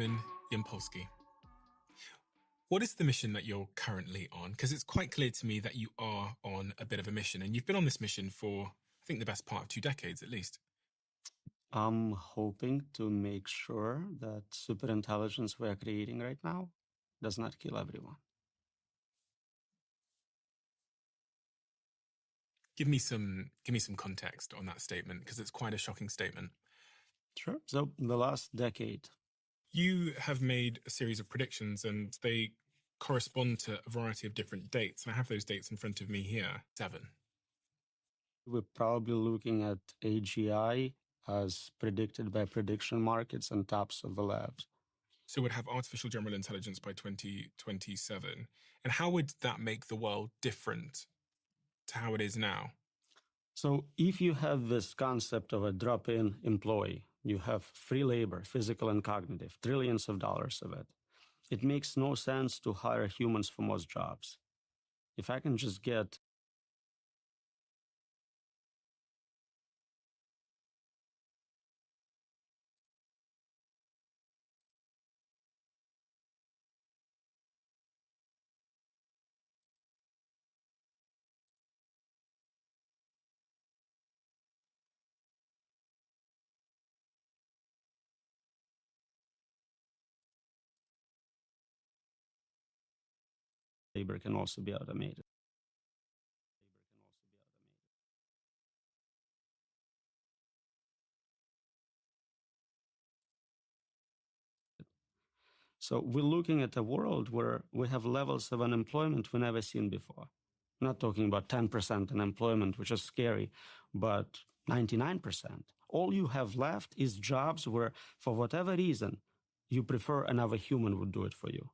Simon Yampolsky. What is the mission that you're currently on? Because it's quite clear to me that you are on a bit of a mission, and you've been on this mission for, I think, the best part of 2 decades at least. I'm hoping to make sure that superintelligence we are creating right now does not kill everyone. Give me some context on that statement, because it's quite a shocking statement. Sure. So in the last decade, you have made a series of predictions, and they correspond to a variety of different dates. And I have those dates in front of me here. 7. We're probably looking at AGI as predicted by prediction markets and tops of the labs. So we'd have artificial general intelligence by 2027. And how would that make the world different to how it is now? So if you have this concept of a drop-in employee, you have free labor, physical and cognitive, trillions of dollars of it. It makes no sense to hire humans for most jobs. If I can just get labor can also be automated. So we're looking at a world where we have levels of unemployment we've never seen before. I'm not talking about 10% unemployment, which is scary, but 99%. All you have left is jobs where, for whatever reason, you prefer another human would do it for you.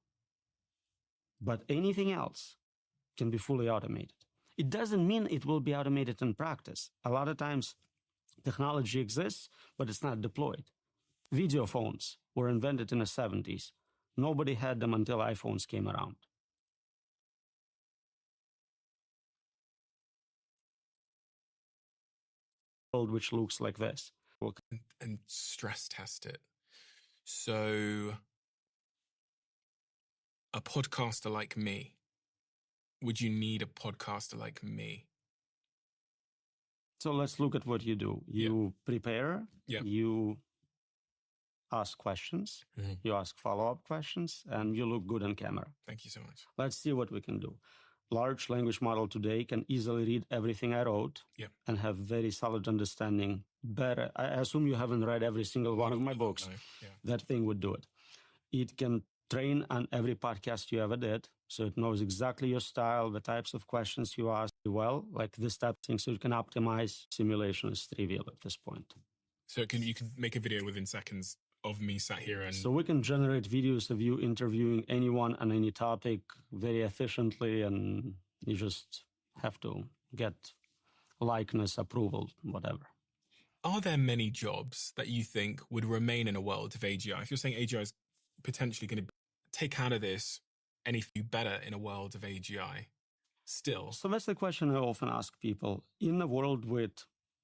But anything else can be fully automated. It doesn't mean it will be automated in practice. A lot of times, technology exists, but it's not deployed. Video phones were invented in the 70s. Nobody had them until iPhones came around. Which looks like this. And stress test it. So a podcaster like me, would you need a podcaster like me? So let's look at what you do. You prepare, you ask questions, you ask follow-up questions, and you look good on camera. Thank you so much. Let's see what we can do. Large language model today can easily read everything I wrote and have very solid understanding. Better. I assume you haven't read every single one of my books. No. That thing would do it. It can train on every podcast you ever did. So it knows exactly your style, the types of questions you ask well, like this type of thing. So you can optimize. Simulation is trivial at this point. So you can make a video within seconds of me sat here and... So we can generate videos of you interviewing anyone on any topic very efficiently, and you just have to get likeness, approval, whatever. Are there many jobs that you think would remain in a world of AGI? If you're saying AGI is potentially going to take out of this anything better in a world of AGI still? So that's the question I often ask people. In a world with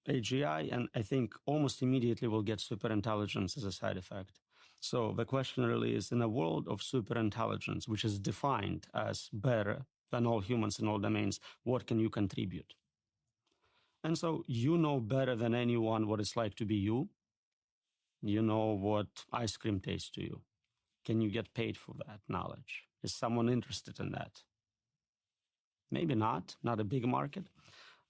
AGI, and I think almost immediately we'll get superintelligence as a side effect. So the question really is, in a world of superintelligence, which is defined as better than all humans in all domains, what can you contribute? And so you know better than anyone what it's like to be you. You know what ice cream tastes to you. Can you get paid for that knowledge? Is someone interested in that? Maybe not a big market.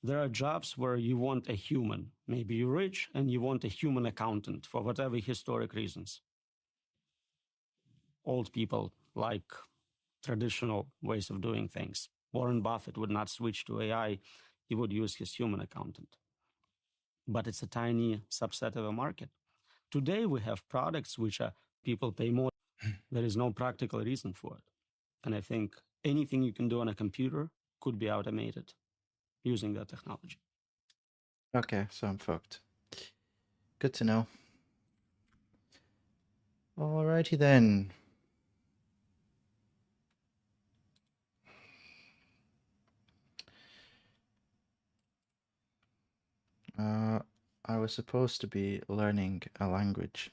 There are jobs where you want a human. Maybe you're rich and you want a human accountant for whatever historic reasons. Old people like traditional ways of doing things. Warren Buffett would not switch to AI. He would use his human accountant. But it's a tiny subset of a market. Today, we have products which people pay more. There is no practical reason for it. And I think anything you can do on a computer could be automated using that technology. Okay, so I'm fucked. Good to know. Alrighty then. I was supposed to be learning a language.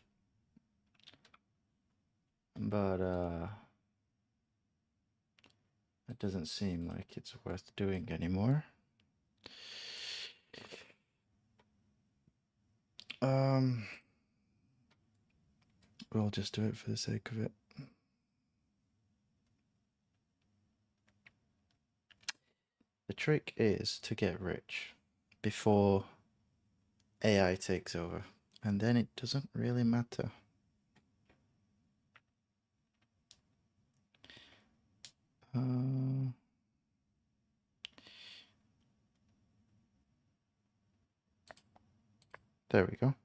but it doesn't seem like it's worth doing anymore. We'll just do it for the sake of it. The trick is to get rich before AI takes over, and then it doesn't really matter. There we go.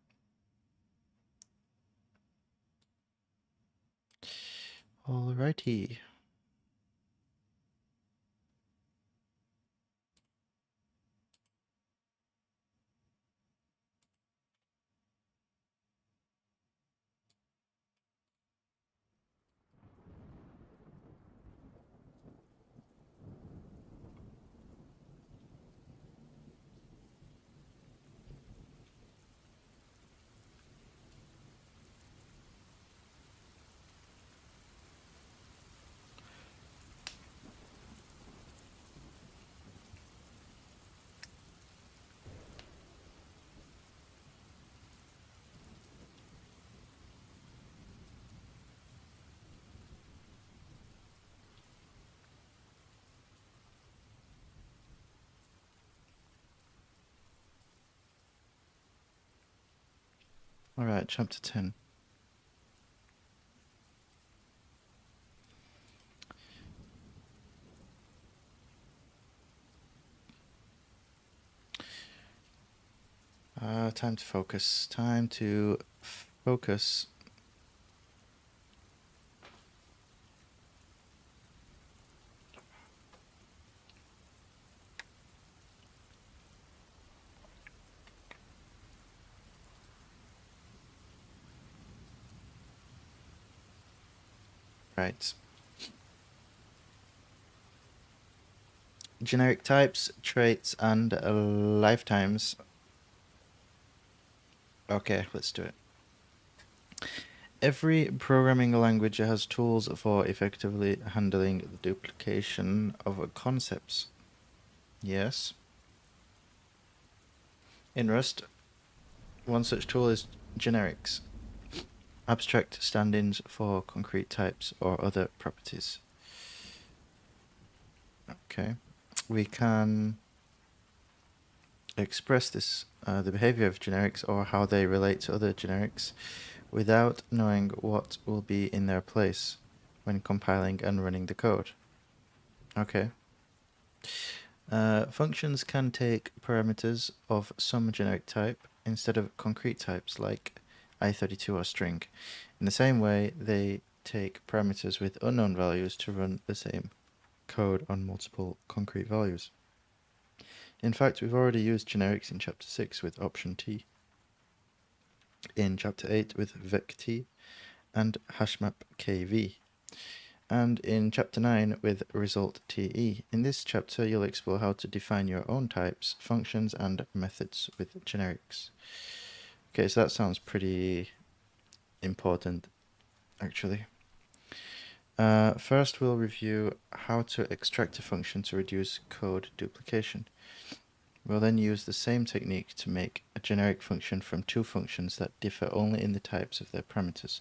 Alrighty. All right, chapter 10. Time to focus. Time to focus. Right. Generic types, traits, and lifetimes. Okay, let's do it. Every programming language has tools for effectively handling the duplication of concepts. Yes. In Rust, one such tool is generics, abstract stand-ins for concrete types or other properties. Okay, we can express this, the behavior of generics or how they relate to other generics without knowing what will be in their place when compiling and running the code. Okay. Functions can take parameters of some generic type instead of concrete types like i32 or string. In the same way, they take parameters with unknown values to run the same code on multiple concrete values. In fact, we've already used generics in chapter 6 with option t, in chapter 8 with vec_t and hashmap kv, and in chapter 9 with result te. In this chapter, you'll explore how to define your own types, functions, and methods with generics. Okay, so that sounds pretty important, actually. First, we'll review how to extract a function to reduce code duplication. We'll then use the same technique to make a generic function from two functions that differ only in the types of their parameters.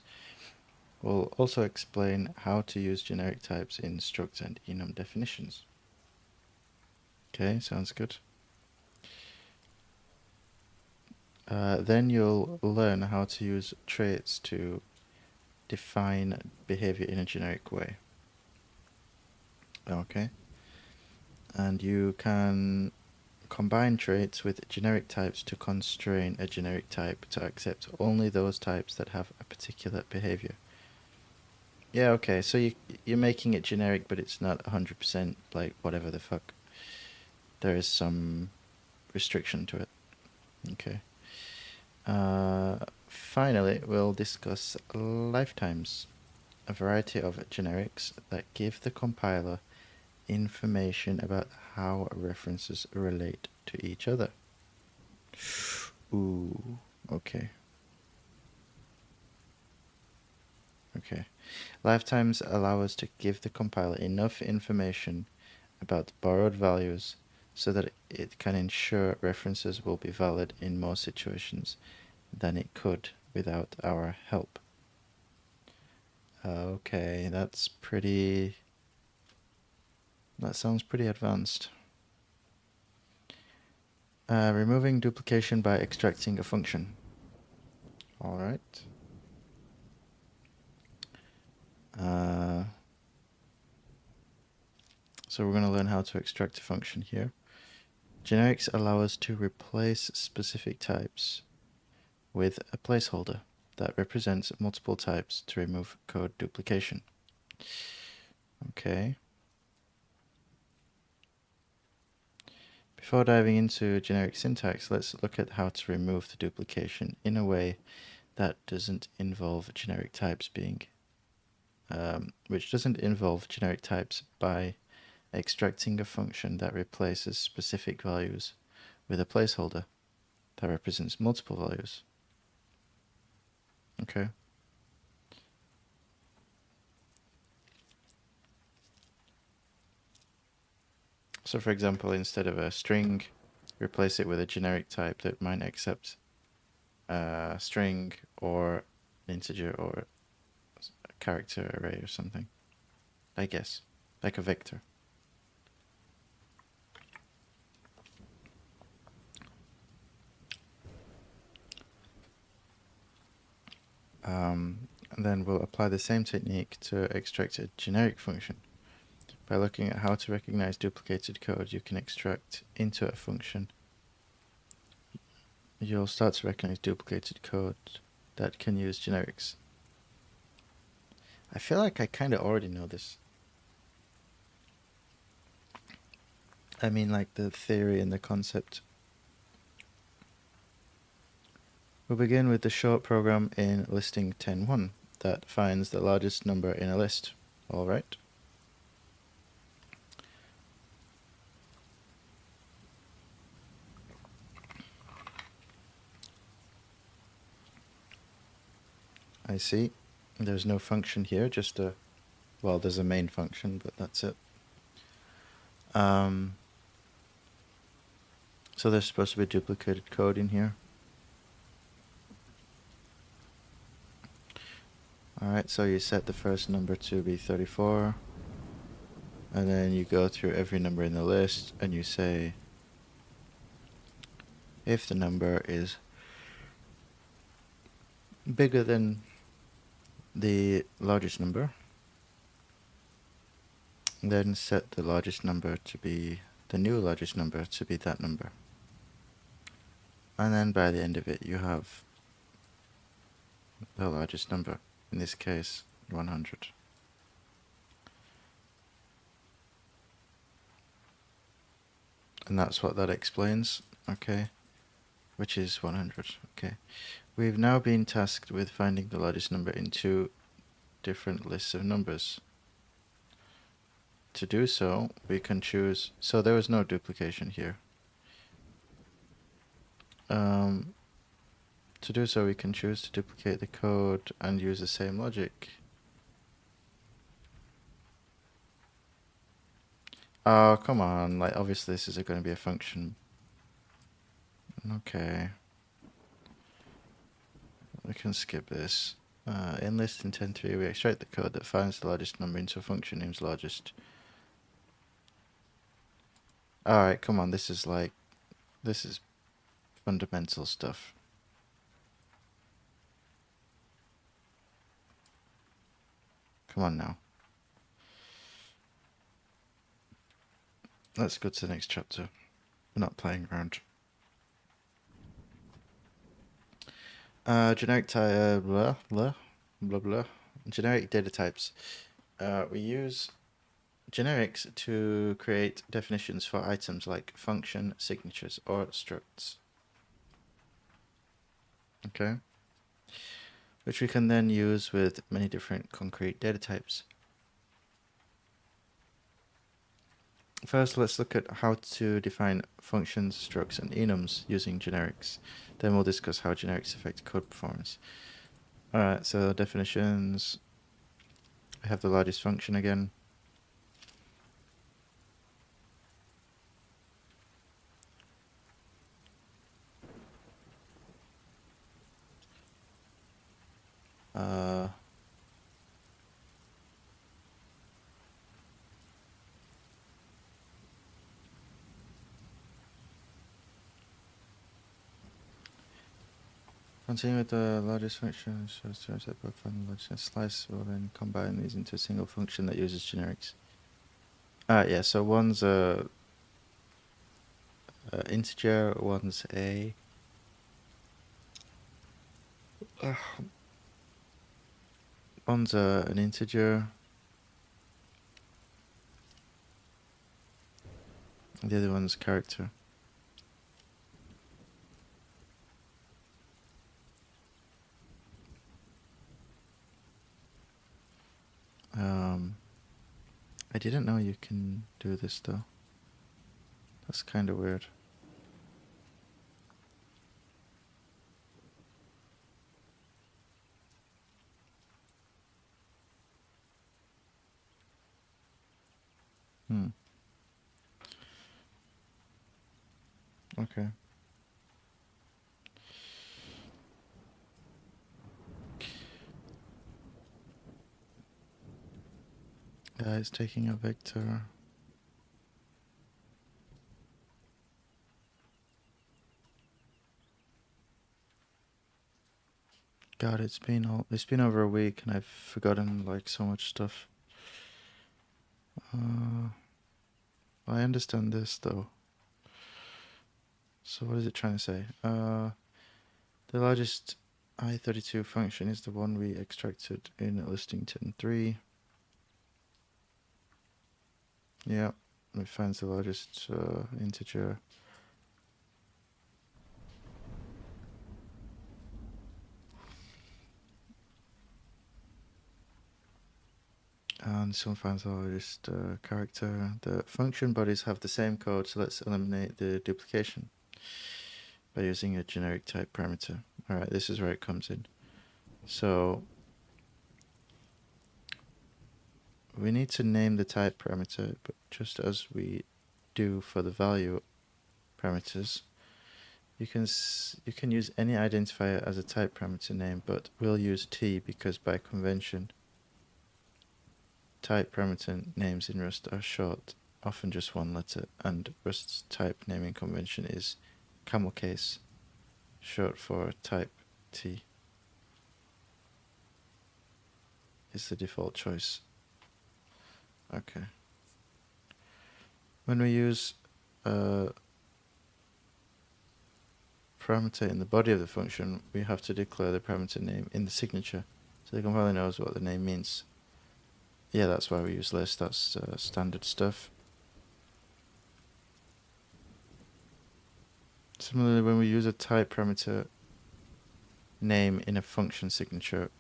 We'll also explain how to use generic types in struct and enum definitions. Okay, sounds good. Then you'll learn how to use traits to define behavior in a generic way. Okay. And you can combine traits with generic types to constrain a generic type to accept only those types that have a particular behavior. Yeah, okay, so you're making it generic, but it's not 100% like whatever the fuck. There is some restriction to it. Okay. Finally, we'll discuss lifetimes, a variety of generics that give the compiler information about how references relate to each other. Ooh, okay. Okay. Lifetimes allow us to give the compiler enough information about borrowed values so that it can ensure references will be valid in more situations than it could without our help. Okay, that sounds pretty advanced. Removing duplication by extracting a function. All right. So we're going to learn how to extract a function here. Generics allow us to replace specific types with a placeholder that represents multiple types to remove code duplication. Okay. Before diving into generic syntax, let's look at how to remove the duplication in a way that doesn't involve generic types which doesn't involve generic types by extracting a function that replaces specific values with a placeholder that represents multiple values. Okay. So for example, instead of a string, replace it with a generic type that might accept a string or an integer or a character array or something, I guess, like a vector. And then we'll apply the same technique to extract a generic function. By looking at how to recognize duplicated code you can extract into a function, you'll start to recognize duplicated code that can use generics. I feel like I kind of already know this. I mean, like the theory and the concept. We'll begin with the short program in listing 10.1 that finds the largest number in a list. All right. I see. There's no function here, just well, there's a main function, but that's it. So there's supposed to be duplicated code in here. Alright, so you set the first number to be 34, and then you go through every number in the list, and you say if the number is bigger than the largest number, then set the largest number to be the new largest number to be that number. And then by the end of it, you have the largest number, in this case, 100. And that's what that explains, okay, which is 100, okay. We've now been tasked with finding the largest number in two different lists of numbers. To do so, we can choose, so there was no duplication here. To do so, we can choose to duplicate the code and use the same logic. Oh, come on, like obviously this is going to be a function. Okay. We can skip this. In list in 10.3, we extract the code that finds the largest number into a function named largest. Alright, come on, this is fundamental stuff. Come on now. Let's go to the next chapter. We're not playing around. Generic blah blah blah blah. Generic data types. We use generics to create definitions for items like function, signatures, or structs. Okay. Which we can then use with many different concrete data types. First, let's look at how to define functions, structs, and enums using generics. Then we'll discuss how generics affect code performance. Alright, so definitions. have the largest function again. Continue with the largest function, shows that both find the largest slice, will then combine these into a single function that uses generics. Yeah, so one's a integer, one's a an integer, the other one's character. I didn't know you can do this though. That's kind of weird. Okay. It's taking a vector. God, it's been over a week and I've forgotten like so much stuff. I understand this though. So what is it trying to say? The largest I32 function is the one we extracted in listing 10.3. Yeah, it finds the largest integer. And this one finds the largest character. The function bodies have the same code, so let's eliminate the duplication by using a generic type parameter. Alright, this is where it comes in. So we need to name the type parameter, but just as we do for the value parameters, you can use any identifier as a type parameter name, but we'll use T because by convention type parameter names in Rust are short, often just one letter, and Rust's type naming convention is camel case, short for type T. Is the default choice. Okay. When we use a parameter in the body of the function, we have to declare the parameter name in the signature, so the compiler knows what the name means. Yeah, that's why we use list. That's standard stuff. Similarly, when we use a type parameter name in a function signature,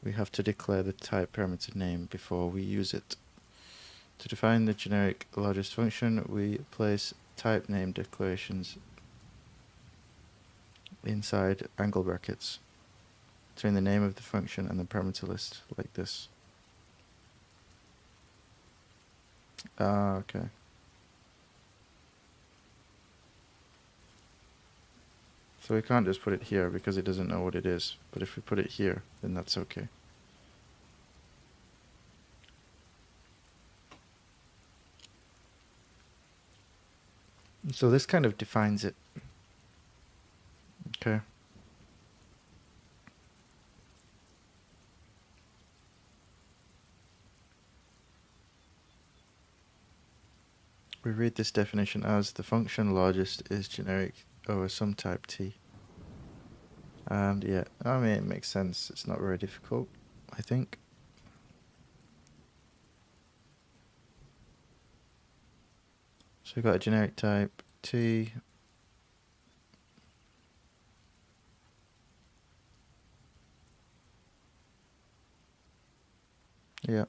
we have to declare the type parameter name before we use it. To define the generic largest function, we place type name declarations inside angle brackets between the name of the function and the parameter list, like this. Okay. So we can't just put it here because it doesn't know what it is, but if we put it here, then that's okay. So this kind of defines it. Okay. We read this definition as the function largest is generic over some type T. And yeah, I mean, it makes sense. It's not very difficult, I think. So we've got a generic type T. Yeah.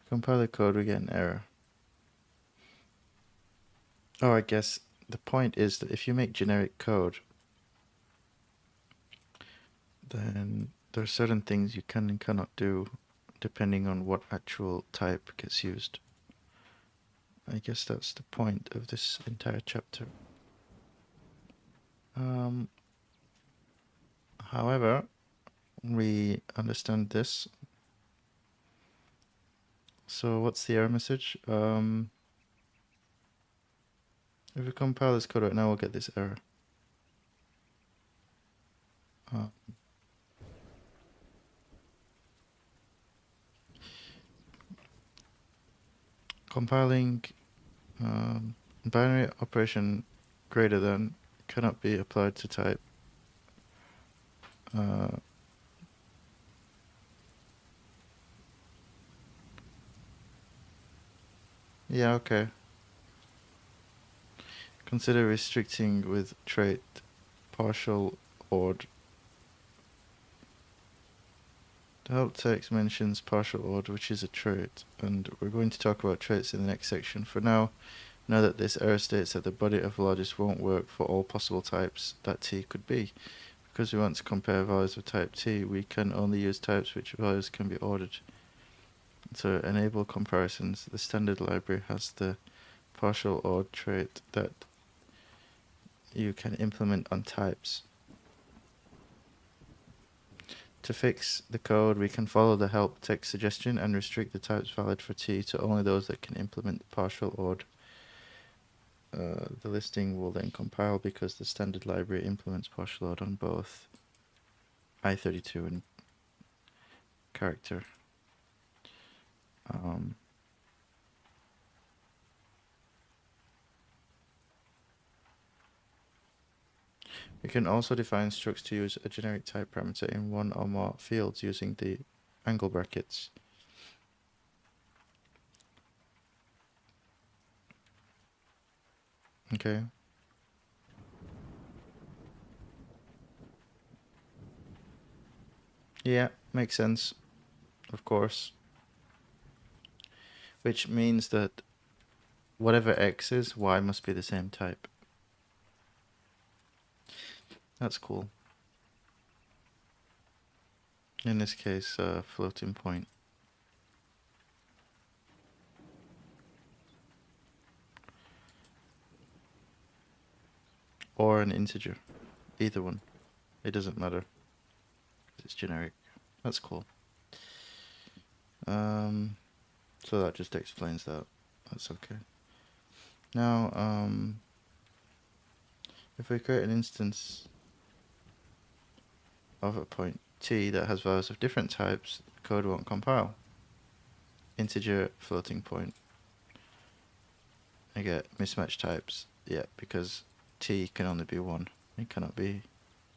Compile the code, we get an error. Oh, I guess the point is that if you make generic code, then there are certain things you can and cannot do depending on what actual type gets used. I guess that's the point of this entire chapter. However, we understand this. So what's the error message? If we compile this code right now, we'll get this error. Compiling binary operation greater than cannot be applied to type. Yeah, okay. Consider restricting with trait partial ORed. The help text mentions partial ORed, which is a trait, and we're going to talk about traits in the next section. For now, know that this error states that the body of logis won't work for all possible types that T could be. Because we want to compare values of type T, we can only use types which values can be ordered. To enable comparisons, the standard library has the partial ORed trait that you can implement on types. To fix the code, we can follow the help text suggestion and restrict the types valid for T to only those that can implement partial ORed. The listing will then compile because the standard library implements partial ORed on both I32 and character. We can also define structs to use a generic type parameter in one or more fields using the angle brackets. Okay. Yeah, makes sense, of course. Which means that whatever x is, y must be the same type. That's cool. In this case, floating point. Or an integer. Either one. It doesn't matter. It's generic. That's cool. So that just explains that. That's okay. Now, if we create an instance of a point T that has values of different types, the code won't compile. Integer, floating point. I get mismatched types. Yeah, because T can only be one. It cannot be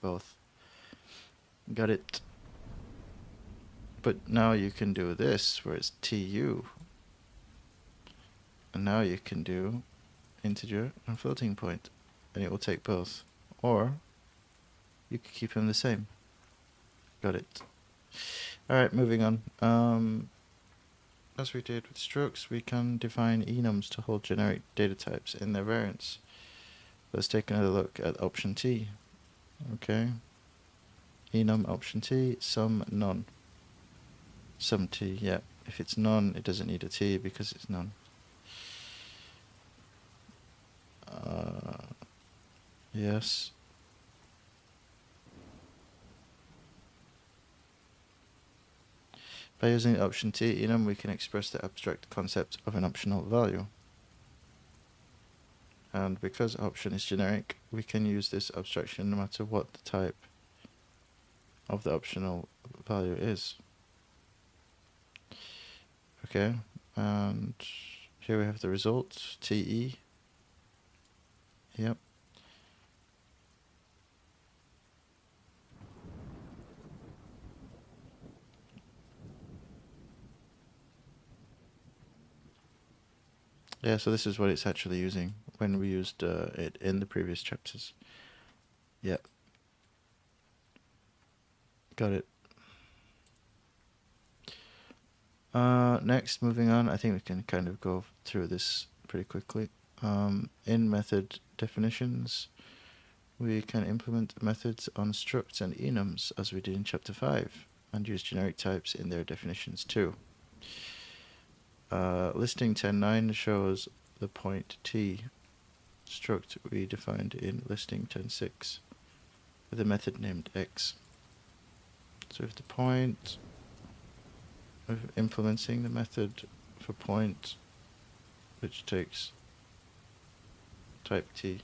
both. Got it. But now you can do this, where it's TU. And now you can do integer and floating point, and it will take both. Or you could keep them the same. Got it. Alright, moving on. As we did with structs, we can define enums to hold generic data types in their variants. Let's take another look at option T. Okay. Enum option T, sum none. Sum T, yeah. If it's none, it doesn't need a T because it's none. Yes. By using option T enum, we can express the abstract concept of an optional value. And because option is generic, we can use this abstraction no matter what the type of the optional value is. Okay, and here we have the result, TE. Yep. Yeah, so this is what it's actually using when we used it in the previous chapters. Yep. Got it. Next, moving on, I think we can kind of go through this pretty quickly. In method definitions, we can implement methods on structs and enums as we did in chapter 5 and use generic types in their definitions too. Listing 10.9 shows the point t struct we defined in listing 10.6 with a method named x. So if the point of implementing the method for point which takes type t.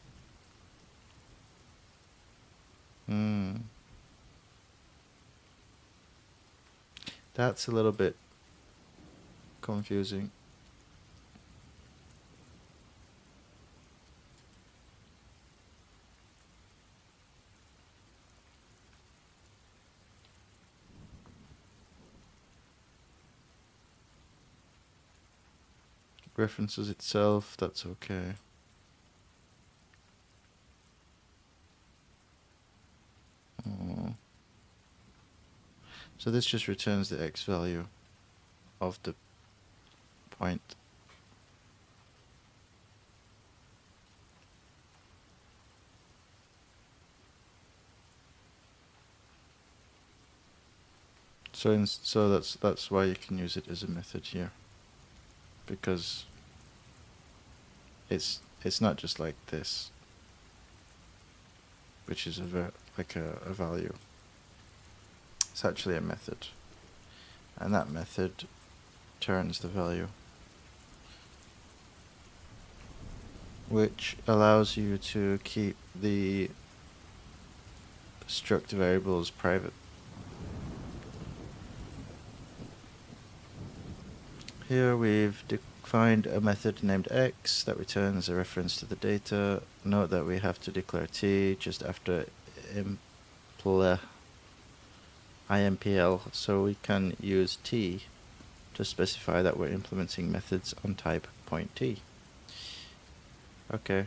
That's a little bit confusing. References itself, that's okay. So this just returns the x value of the point. So that's why you can use it as a method here, because it's not just like this, which is a value. It's actually a method, and that method turns the value, which allows you to keep the struct variables private. Here we've defined a method named x that returns a reference to the data. Note that we have to declare t just after IMPL, so we can use t to specify that we're implementing methods on type point t. Okay,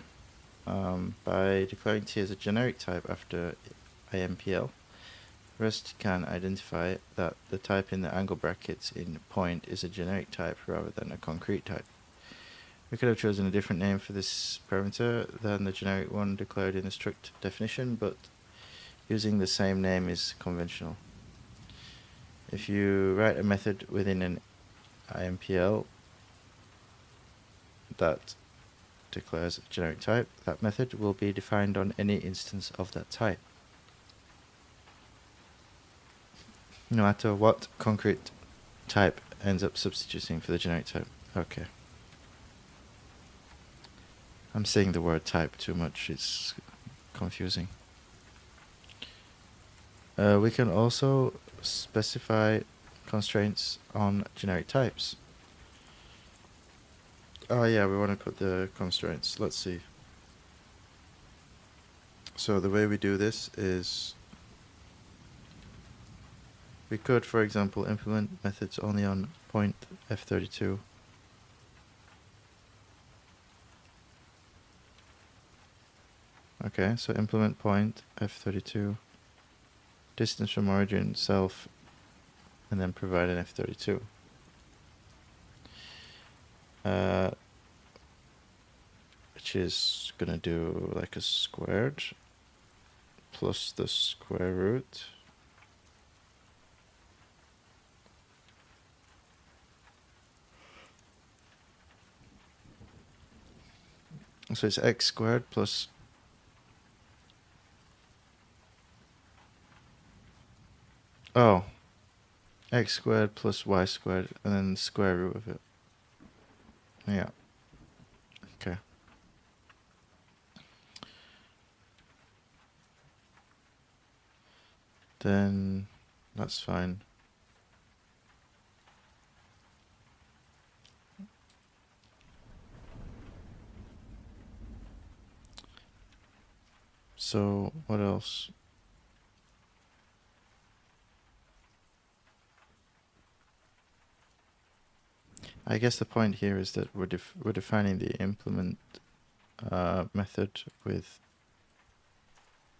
by declaring t as a generic type after IMPL, REST can identify that the type in the angle brackets in point is a generic type rather than a concrete type. We could have chosen a different name for this parameter than the generic one declared in the struct definition, but using the same name is conventional. If you write a method within an IMPL that declares a generic type, that method will be defined on any instance of that type, no matter what concrete type ends up substituting for the generic type. Okay. I'm saying the word type too much, it's confusing. We can also specify constraints on generic types. Oh yeah, we want to put the constraints. Let's see. So the way we do this is we could, for example, implement methods only on point f32. Okay, so implement point f32, distance from origin, self, and then provide an f32. Which is gonna do like a squared plus the square root so it's x squared plus x squared plus y squared and then the square root of it. Yeah. Okay. Then that's fine. So what else? I guess the point here is that we're defining the implement method with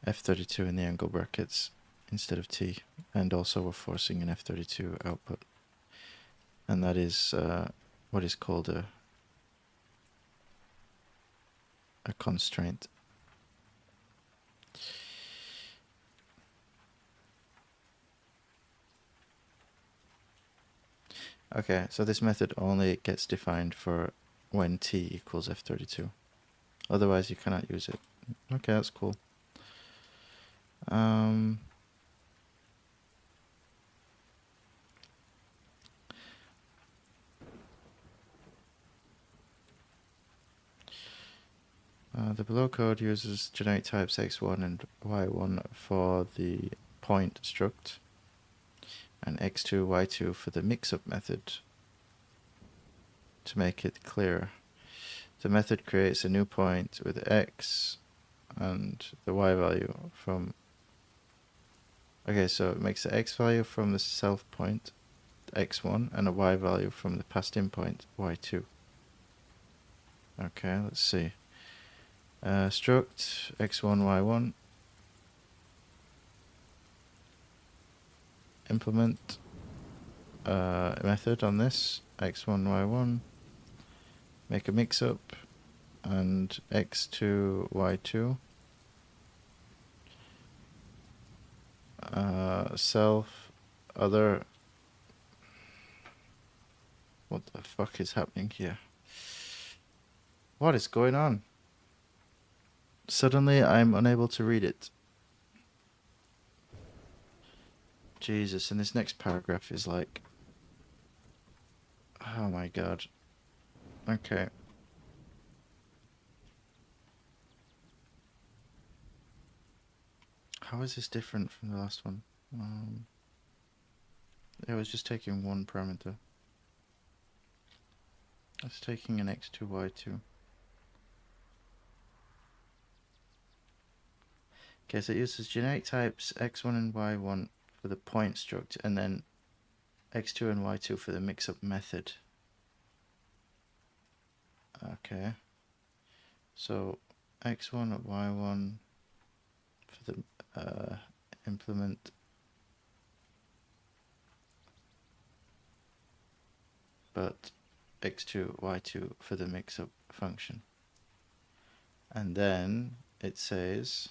f32 in the angle brackets instead of t, and also we're forcing an f32 output, and that is what is called a constraint. Okay, so this method only gets defined for when t equals f32. Otherwise, you cannot use it. Okay, that's cool. The below code uses generic types x1 and y1 for the point struct, and x2, y2 for the mix-up method. To make it clearer, the method creates a new point with x and the y value from... Okay, so it makes the x value from the self point, x1, and a y value from the passed in point, y2. Okay, let's see. Struct x1, y1. Implement a method on this, x1, y1. Make a mix-up, and x2, y2. Self, other... What the fuck is happening here? What is going on? Suddenly I'm unable to read it. Jesus, and this next paragraph is like... Oh my god. Okay. How is this different from the last one? It was just taking one parameter. It's taking an x2, y2. Okay, so it uses generic types x1 and y1 for the point struct, and then x2 and y2 for the mix-up method. Okay. So x1 and y1 for the implement, but x2, y2 for the mix-up function. And then it says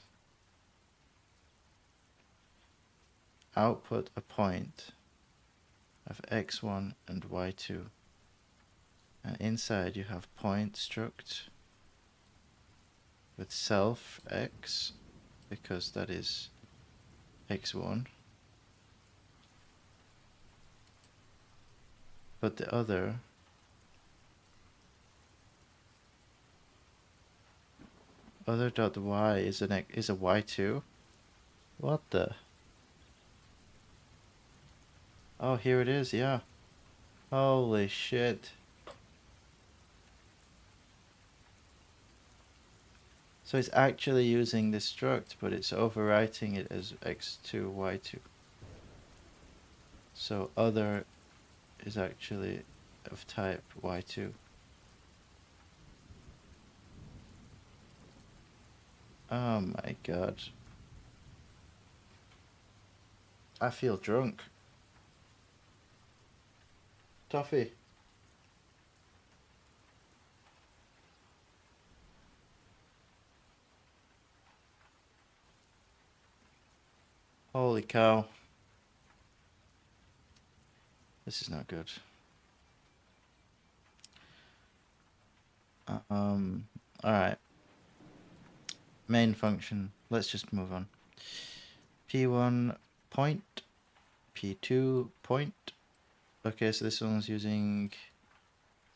output a point of x1 and y2. And inside you have point struct with self x, because that is x1. But the other dot y is a y2. What the? Oh, here it is, yeah. Holy shit. So it's actually using this struct, but it's overwriting it as x2, y2. So other is actually of type y2. Oh my god. I feel drunk. Toffee. Holy cow. This is not good. Alright. Main function. Let's just move on. P1 point. P2 point. Okay, so this one's using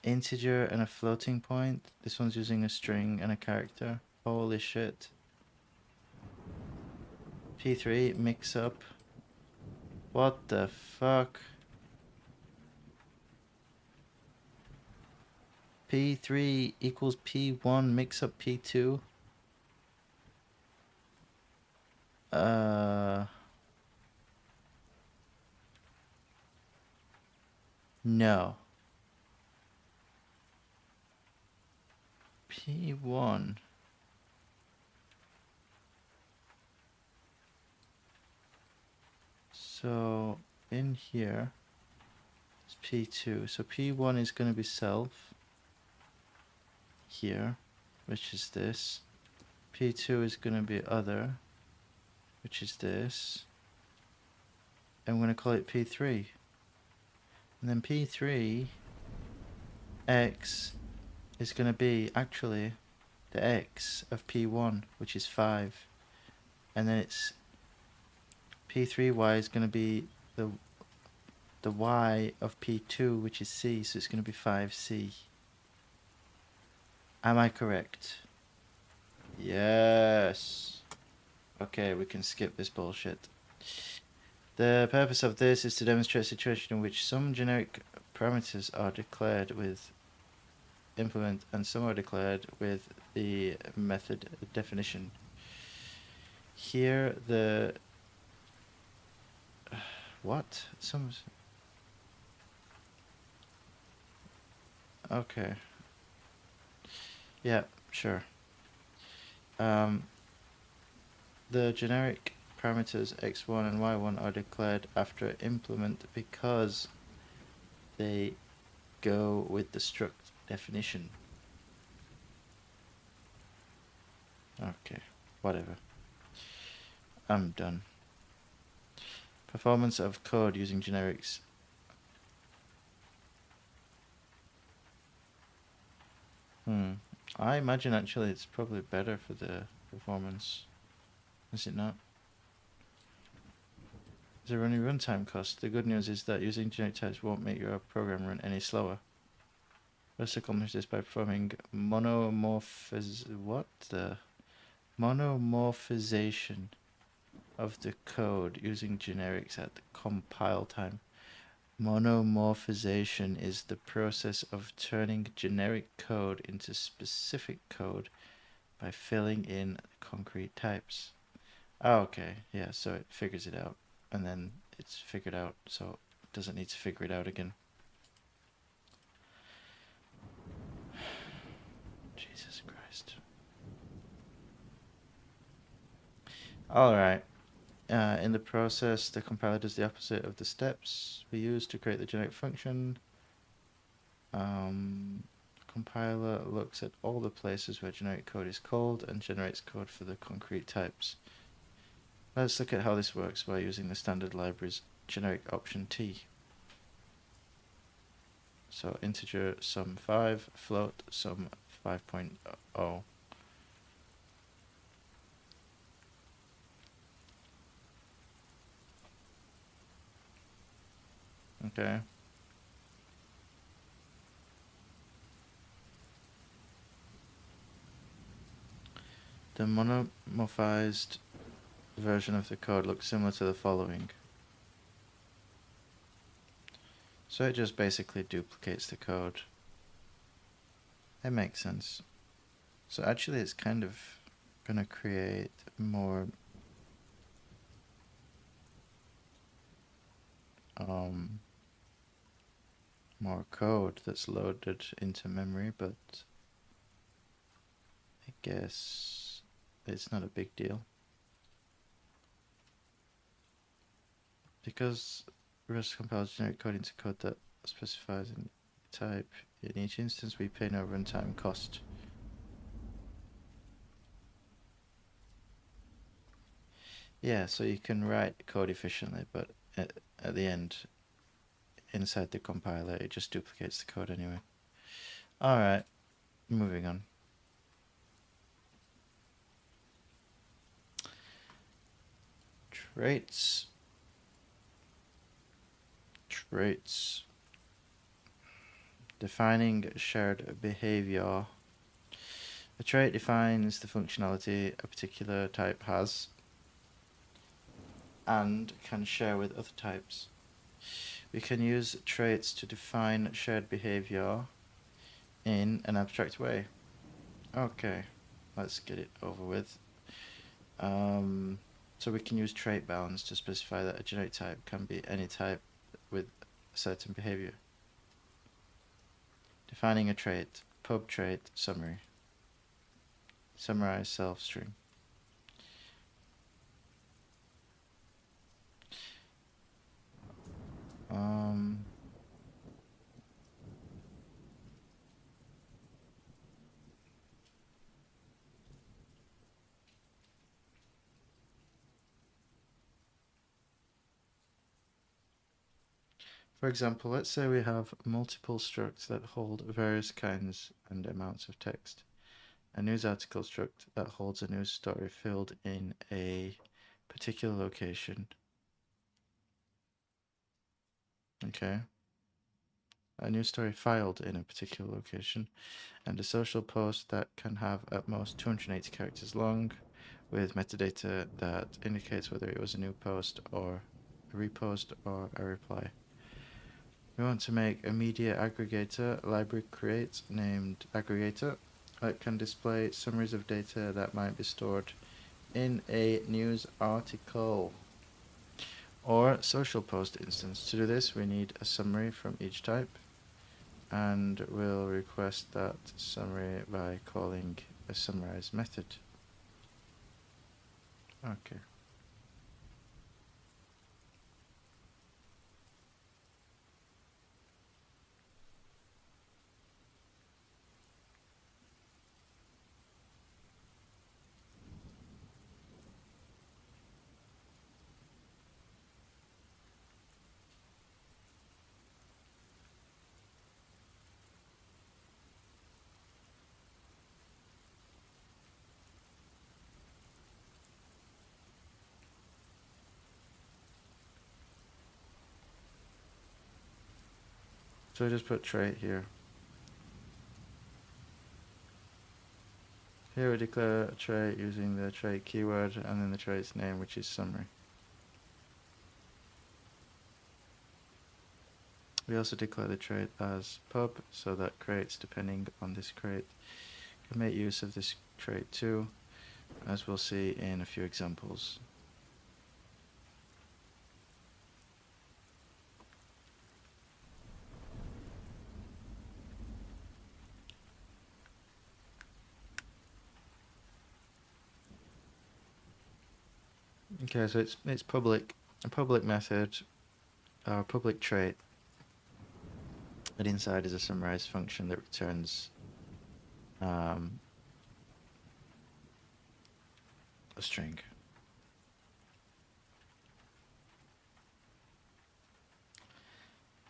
integer and a floating point. This one's using a string and a character. Holy shit. P3 mix up. What the fuck? P3 equals P1 mix up P2. No. P1. So in here is P2. So P1 is going to be self here, which is this. P2 is going to be other, which is this. I'm going to call it P3. And then P3 x is going to be actually the x of P1, which is 5. And then it's P3y is going to be the y of P2, which is c, so it's going to be 5c. Am I correct? Yes. Okay, we can skip this bullshit. The purpose of this is to demonstrate a situation in which some generic parameters are declared with implement and some are declared with the method definition. Here the what? Okay. Yeah, sure. The generic parameters x1 and y1 are declared after implement because they go with the struct definition. Okay, whatever. I'm done. Performance of code using generics. I imagine actually it's probably better for the performance. Is it not? Is there any runtime cost? The good news is that using generic types won't make your program run any slower. Let's accomplish this by performing monomorphization of the code using generics at compile time. Monomorphization is the process of turning generic code into specific code by filling in concrete types. Oh, okay, yeah, so it figures it out, and then it's figured out, so it doesn't need to figure it out again. Jesus Christ. Alright. In the process, the compiler does the opposite of the steps we use to create the generic function. Compiler looks at all the places where generic code is called and generates code for the concrete types. Let's look at how this works by using the standard library's generic option t. So integer sum 5, float sum 5.0. Okay. The monomorphized version of the code looks similar to the following. So it just basically duplicates the code. It makes sense. So actually it's kind of gonna create more code that's loaded into memory, but I guess it's not a big deal. Because Rust compiles generic code into code that specifies a type in each instance, we pay no runtime cost. Yeah, so you can write code efficiently, but at the end, inside the compiler, it just duplicates the code anyway. Alright, moving on. Traits. Defining shared behavior. A trait defines the functionality a particular type has and can share with other types. We can use traits to define shared behavior in an abstract way. Okay, let's get it over with. So we can use trait bounds to specify that a generic type can be any type with a certain behavior. Defining a trait, pub trait summary. Summarize self string. For example, let's say we have multiple structs that hold various kinds and amounts of text. A news article struct that holds a news story filled in a particular location. Okay. A news story filed in a particular location. And a social post that can have at most 280 characters long, with metadata that indicates whether it was a new post or a repost or a reply. We want to make a media aggregator library create named aggregator that can display summaries of data that might be stored in a news article or social post instance. To do this, we need a summary from each type, and we'll request that summary by calling a summarize method. Okay. So I just put trait here. Here we declare a trait using the trait keyword and then the trait's name, which is summary. We also declare the trait as pub, so that crates, depending on this crate, can make use of this trait too, as we'll see in a few examples. Okay, so it's a public method, or a public trait, and inside is a summarize function that returns a string.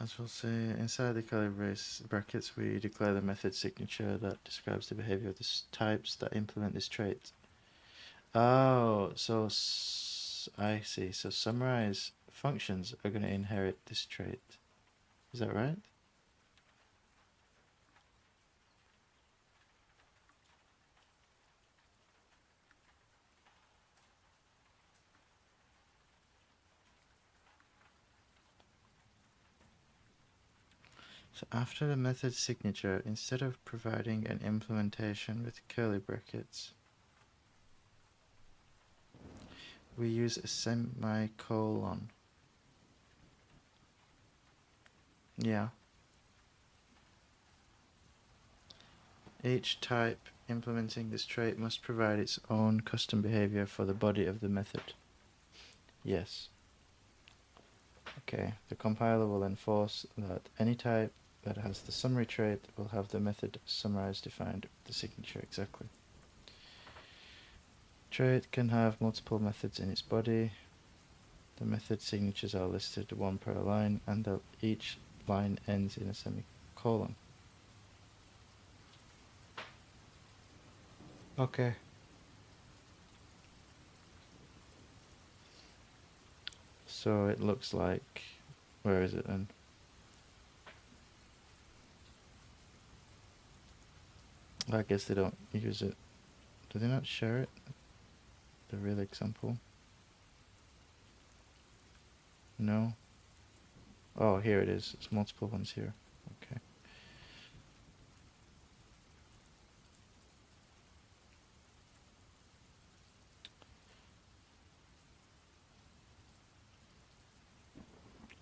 As we'll see, inside the curly brackets, we declare the method signature that describes the behavior of the types that implement this trait. Oh, so I see. So summarize functions are going to inherit this trait. Is that right? So after the method signature, instead of providing an implementation with curly brackets, we use a semicolon. Yeah. Each type implementing this trait must provide its own custom behavior for the body of the method. Yes. Okay, the compiler will enforce that any type that has the summary trait will have the method summarize defined with the signature exactly. Trait can have multiple methods in its body. The method signatures are listed one per line, and each line ends in a semicolon. Okay. So it looks like, where is it then? I guess they don't use it. Do they not share it? The real example? No? Oh, here it is. It's multiple ones here. Okay.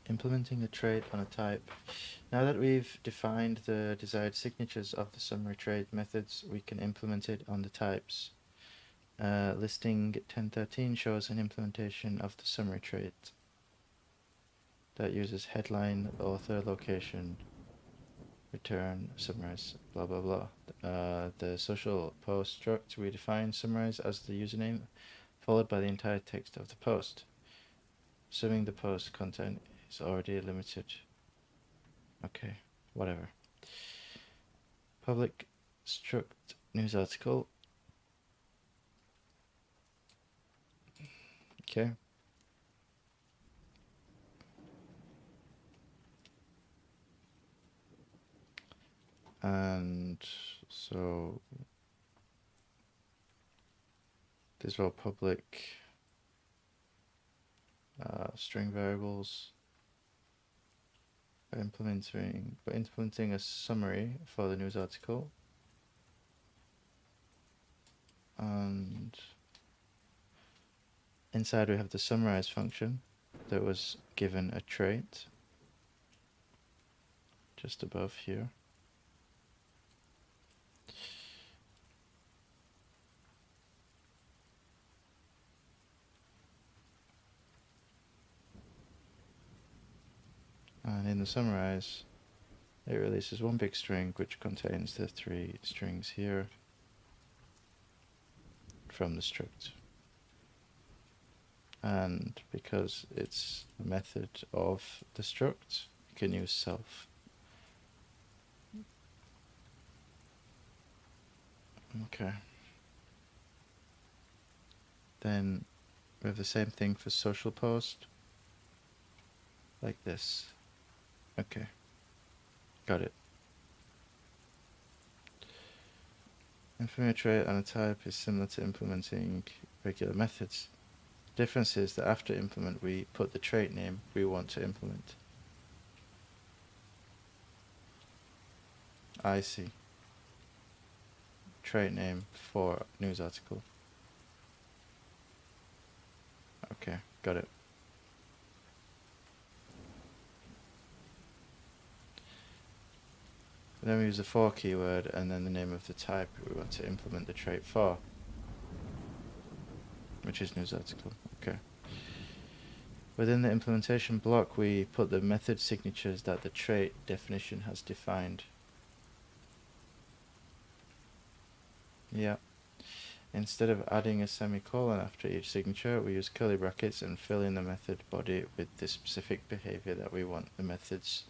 Implementing a trait on a type. Now that we've defined the desired signatures of the summary trait methods, we can implement it on the types. Listing 1013 shows an implementation of the summary trait that uses headline, author, location, return, summarize, blah blah blah. The social post struct we define summarize as the username, followed by the entire text of the post, assuming the post content is already limited Okay, whatever. Public struct news article. Okay. And so these are all public string variables. We're implementing a summary for the news article. And inside we have the summarize function that was given a trait just above here. And in the summarize, it releases one big string which contains the 3 strings here from the struct. And because it's a method of the struct, you can use self. Okay. Then we have the same thing for social post, like this. Okay, got it. Implementing a trait on a type is similar to implementing regular methods. The difference is that after implement we put the trait name we want to implement. I see. Trait name for news article. Okay, got it. Then we use the for keyword and then the name of the type we want to implement the trait for, which is news article. Okay. Within the implementation block, we put the method signatures that the trait definition has defined. Yeah. Instead of adding a semicolon after each signature, we use curly brackets and fill in the method body with the specific behavior that we want the methods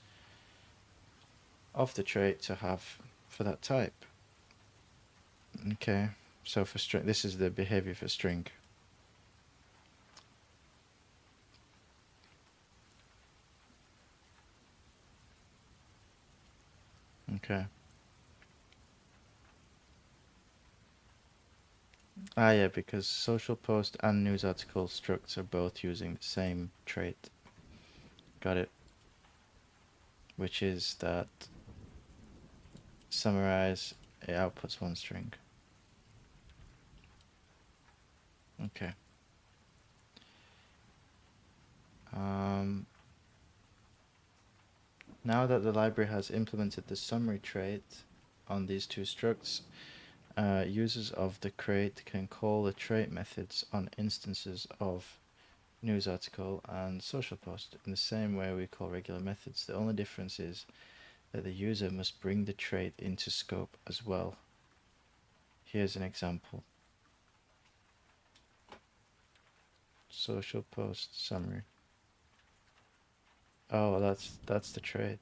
of the trait to have for that type. Okay, so for string, this is the behavior for string. Okay. Yeah, because social post and news article structs are both using the same trait. Got it. Which is that summarize, it outputs one string. Okay. Now that the library has implemented the summary trait on these 2 structs, users of the crate can call the trait methods on instances of news article and social post in the same way we call regular methods. The only difference is that the user must bring the trait into scope as well. Here's an example. Social post summary. Oh, that's the trait.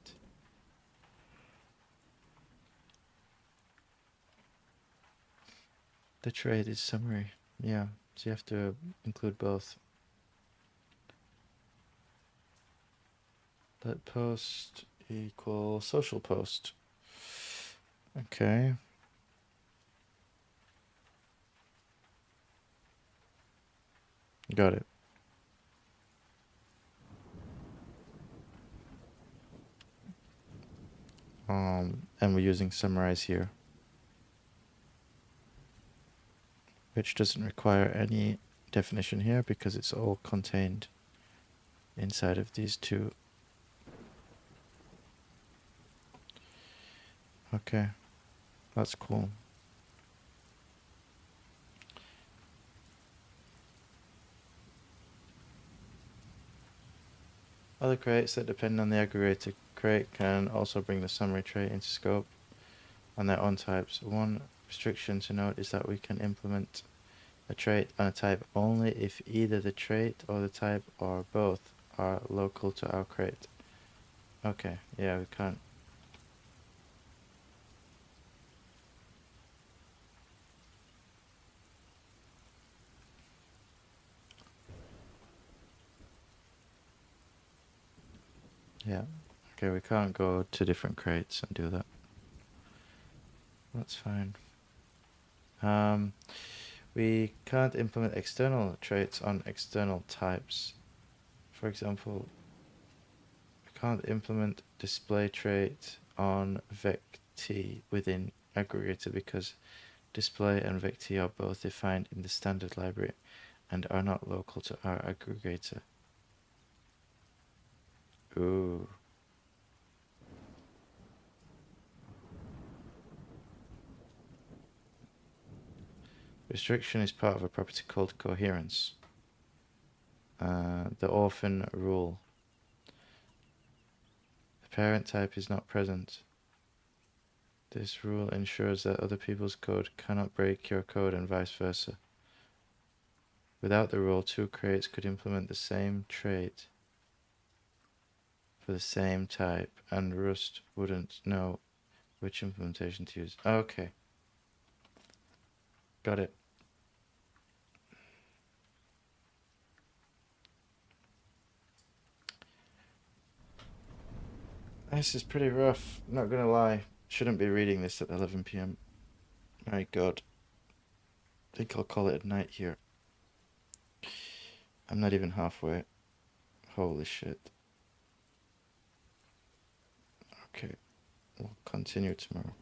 The trait is summary. Yeah, so you have to include both. Let post equal social post. Okay. Got it. And we're using summarize here, which doesn't require any definition here because it's all contained inside of these 2. Okay, that's cool. Other crates that depend on the aggregator crate can also bring the summary trait into scope on their own types. One restriction to note is that we can implement a trait on a type only if either the trait or the type or both are local to our crate. Okay, yeah, we can't. Yeah, okay, we can't go to different crates and do that. That's fine. We can't implement external traits on external types. For example, we can't implement display trait on vect within aggregator because display and vect are both defined in the standard library and are not local to our aggregator. Ooh. Restriction is part of a property called coherence. The orphan rule. The parent type is not present. This rule ensures that other people's code cannot break your code and vice versa. Without the rule, two crates could implement the same trait for the same type, and Rust wouldn't know which implementation to use. Okay. Got it. This is pretty rough, not gonna lie. Shouldn't be reading this at 11 PM. My god. I think I'll call it a night here. I'm not even halfway. Holy shit. Okay, we'll continue tomorrow.